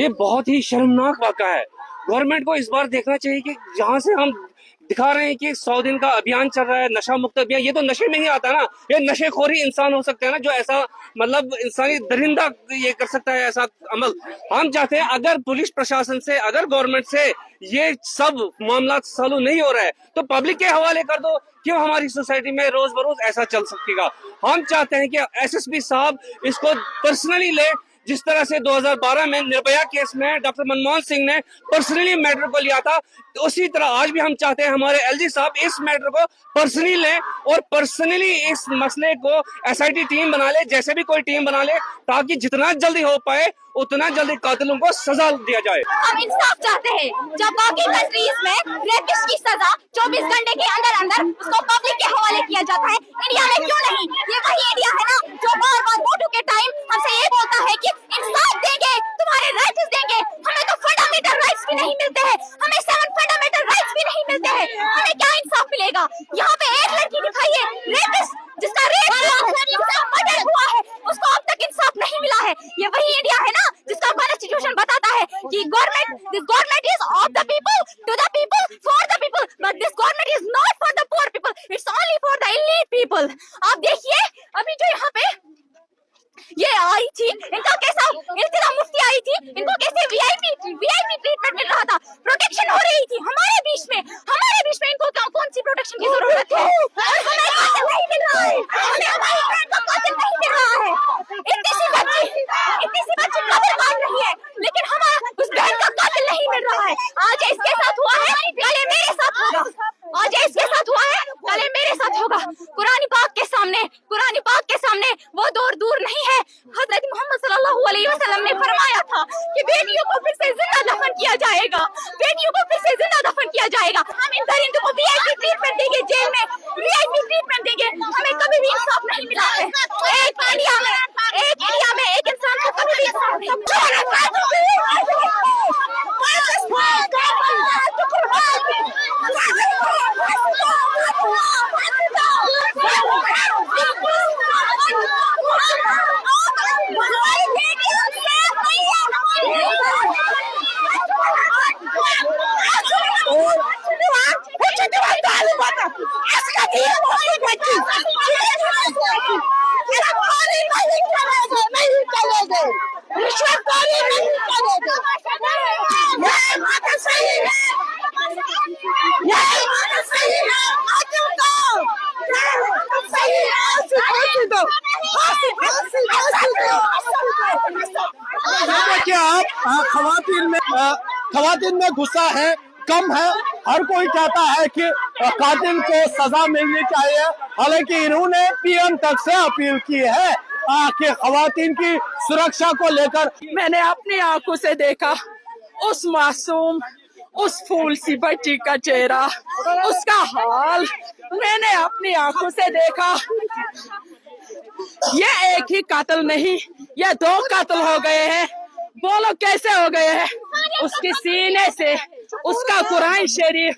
ये बहुत ही शर्मनाक वाक़ा है। गवर्नमेंट को इस बार देखना चाहिए कि जहाँ से हम दिखा रहे हैं कि 100 दिन का अभियान चल रहा है, नशा मुक्त अभियान, ये तो नशे में ही आता है ना। ये नशेखोरी इंसान हो सकता है ना जो ऐसा मतलब इंसानी दरिंदा ये कर सकता है ऐसा अमल। हम चाहते हैं अगर पुलिस प्रशासन से, अगर गवर्नमेंट से ये सब मामला सॉल्व नहीं हो रहा है तो पब्लिक के हवाले कर दो। क्यों हमारी सोसाइटी में रोज बरोज ऐसा चल सकेगा? हम चाहते हैं कि एसएसपी साहब इसको पर्सनली ले, जिस तरह से 2012 में निर्भया केस में डॉक्टर मनमोहन सिंह ने पर्सनली मैटर को लिया था, तो उसी तरह आज भी हम चाहते हैं हमारे एलजी साहब इस मैटर को पर्सनली लें और पर्सनली इस मसले को एसआईटी टीम बना ले, जैसे भी कोई टीम बना ले, ताकि जितना जल्दी हो पाए उतना जल्दी कातिलों को सजा दिया जाए। हम इंसाफ चाहते हैं। जब बाकी कंट्रीज में रेपिस्ट की सजा 24 घंटे के अंदर अंदर उसको पब्लिक के हवाले किया जाता है, इंडिया में क्यों नहीं? ये वही इंडिया है ना जो बार बार वोटों के टाइम हमसे ये बोलता है कि इंसाफ देंगे, तुम्हारे राइट्स देंगे। हमें तो फंडामेंटल राइट्स भी नहीं मिलते हैं, हमें 7 फंडामेंटल राइट्स भी नहीं मिलते हैं। हमें क्या इंसाफ मिलेगा? यहाँ पे एक लड़की दिखाइए रेपिस्ट जिसका रेप मर्डर हुआ है, उसको अब तक इंसाफ नहीं मिला है। ये वही इंडिया है ना जिसका कॉन्स्टिट्यूशन बताता है कि government is of the people, to the people, for the people, but this government is not for the poor people, it's only for the elite people. आप देखिए अभी जो यहाँ पे ये आई थी, इनका कैसा इल्तिजा मुफ्ती आई थी, इनको कैसे वीआईपी ट्रीटमेंट मिल रहा था, प्रोटेक्शन हो रही थी हमारे बीच में इनको कौन सी प्रोटेक्शन की जरूरत है? और हमें कातिल नहीं मिल रहा है, हमें हमारी बहन को कातिल नहीं मिल रहा है। इतनी सी बच्ची कातिल मान रही है, लेकिन हमारा उस बहन का कातिल नहीं मिल रहा है। आज इसके साथ हुआ है, कल मेरे साथ होगा। आज इसके साथ हुआ है, कल मेरे साथ होगा। कुरान पाक के सामने वो दौर दूर नहीं है। हजरत मोहम्मद सल्लल्लाहु अलैहि वसल्लम ने फरमाया था कि बेटियों को फिर से जिंदा दफन किया जाएगा, हम इन दरिंदों को वीआईपी ट्रीटमेंट देंगे, जेल में वीआईपी ट्रीटमेंट देंगे। हमें कभी भी इंसाफ नहीं मिला है। एक इंडिया में एक इंसान को कभी भी इंसाफ नहीं देखिए आप खवातीन में गुस्सा है, कम है। हर कोई चाहता है कि कातिल को सजा मिलनी चाहिए। हालांकि इन्होंने पीएम तक से अपील की है कि खवातीन की सुरक्षा को लेकर। मैंने अपनी आंखों से देखा उस मासूम, उस फूल सी बच्ची का चेहरा, उसका हाल मैंने अपनी आंखों से देखा। ये एक ही कातिल नहीं, ये 2 कातिल हो गए हैं। बोलो कैसे हो गए हैं? उसके सीने से उसका कुरान शरीफ,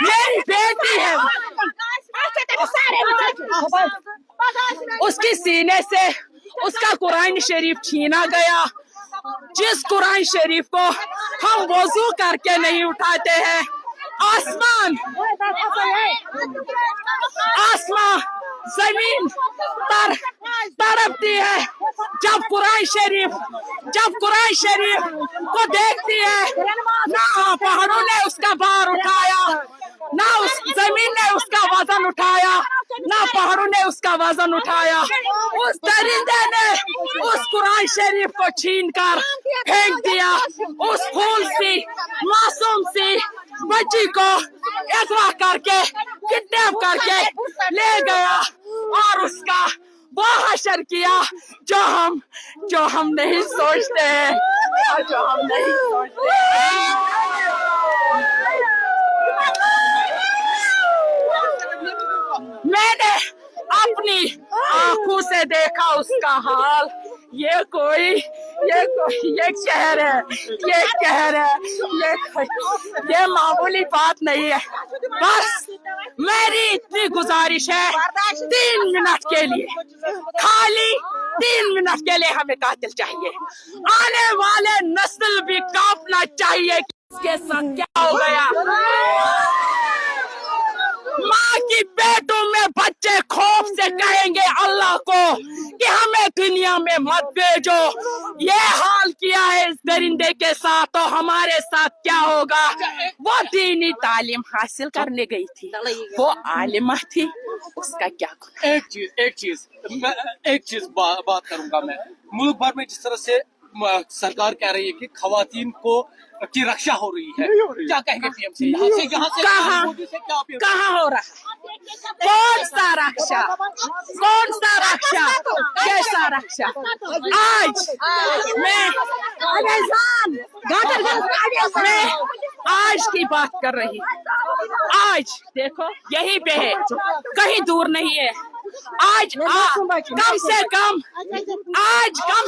मेरी बेटी है, उसके सीने से उसका कुरान शरीफ छीना गया। जिस कुरान शरीफ को हम वजू करके नहीं उठाते हैं, आसमान जमीन पर तड़पती है जब कुरान शरीफ को देखती है। ना पहाड़ों ने उसका भार उठाया, ना उस जमीन ने उसका वजन उठाया, ना पहाड़ों ने उसका वजन उठाया। उस दरिंदे ने उस कुरान शरीफ को छीन कर फेंक दिया। उस फूल सी, मासूम सी बच्ची को अगवा करके किडनैप करके ले गया और उसका वो हशर किया जो हम नहीं सोचते हैं, जो हम नहीं सोचते हैं। मैंने अपनी आंखों से देखा उसका हाल। ये कहर है, ये मामूली बात नहीं है। बस मेरी इतनी गुजारिश है, 3 मिनट के लिए, खाली 3 मिनट के लिए हमें कातिल चाहिए। आने वाले नस्ल भी कांपना चाहिए कि इसके साथ क्या हो गया। माँ की पेटों में बच्चे खौफ से कहेंगे अल्लाह को कि हमें दुनिया में मत भेजो। ये हाल किया है इस दरिंदे के साथ, तो हमारे साथ क्या होगा। वो दीनी तालीम हासिल करने गई थी, वो आलिमा थी, उसका क्या गुनाह। एक चीज बात करूंगा मैं। मुल्क भर में जिस तरह से सरकार कह रही है कि खवातीन को की रक्षा हो रही है, क्या कहेंगे पीएम से? यहाँ से कहाँ हो रहा है? कौन सा रक्षा, कैसा रक्षा? मैं आज की बात कर रही हूँ। आज देखो यहीं पे है, कहीं दूर नहीं है। आज कम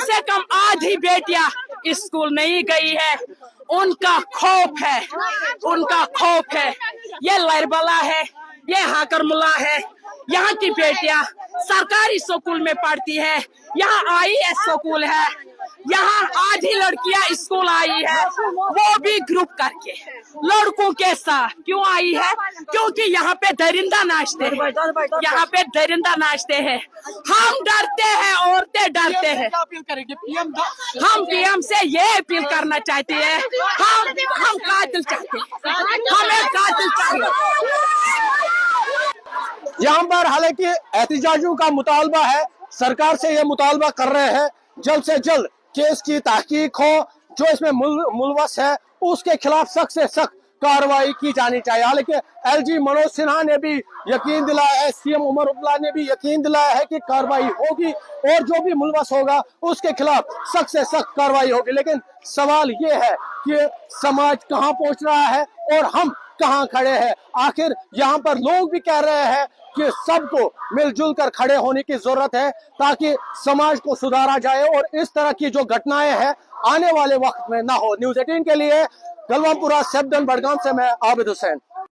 से कम आधी बेटियां स्कूल नहीं गई है। उनका खौफ है। ये लरबला है, ये हाकरमुल्ला है। यहाँ की बेटियां सरकारी स्कूल में पढ़ती है, यहाँ IAS स्कूल है, यहाँ आधी लड़कियां स्कूल आई है, वो भी ग्रुप करके लड़कों के साथ। क्यों आई है? क्योंकि यहाँ पे दरिंदा नाचते हैं, हम डरते हैं, औरतें डरते हैं। हम पीएम से ये अपील करना चाहते हैं, हम कातिल चाहते हैं, हमें कातिल चाहिए। यहाँ पर हालांकि एहतजाजियों का मुतालबा है, सरकार से ये मुतालबा कर रहे हैं जल्द से जल्द केस की तहकीक हो, जो इसमें मुलवस है उसके खिलाफ सख्त से सख्त कार्रवाई की जानी चाहिए। हालांकि LG मनोज सिन्हा ने भी यकीन दिलाया है, CM उमर अब्दुल्ला ने भी यकीन दिलाया है कि कार्रवाई होगी और जो भी मुलवस होगा उसके खिलाफ सख्त से सख्त कार्रवाई होगी। लेकिन सवाल ये है कि समाज कहाँ पहुंच रहा है और हम कहाँ खड़े हैं। आखिर यहाँ पर लोग भी कह रहे हैं कि सबको मिलजुल कर खड़े होने की जरूरत है ताकि समाज को सुधारा जाए और इस तरह की जो घटनाएं हैं आने वाले वक्त में ना हो। न्यूज़ 18 के लिए गलवापुरा सेबदन बड़गाम से मैं आबिद हुसैन।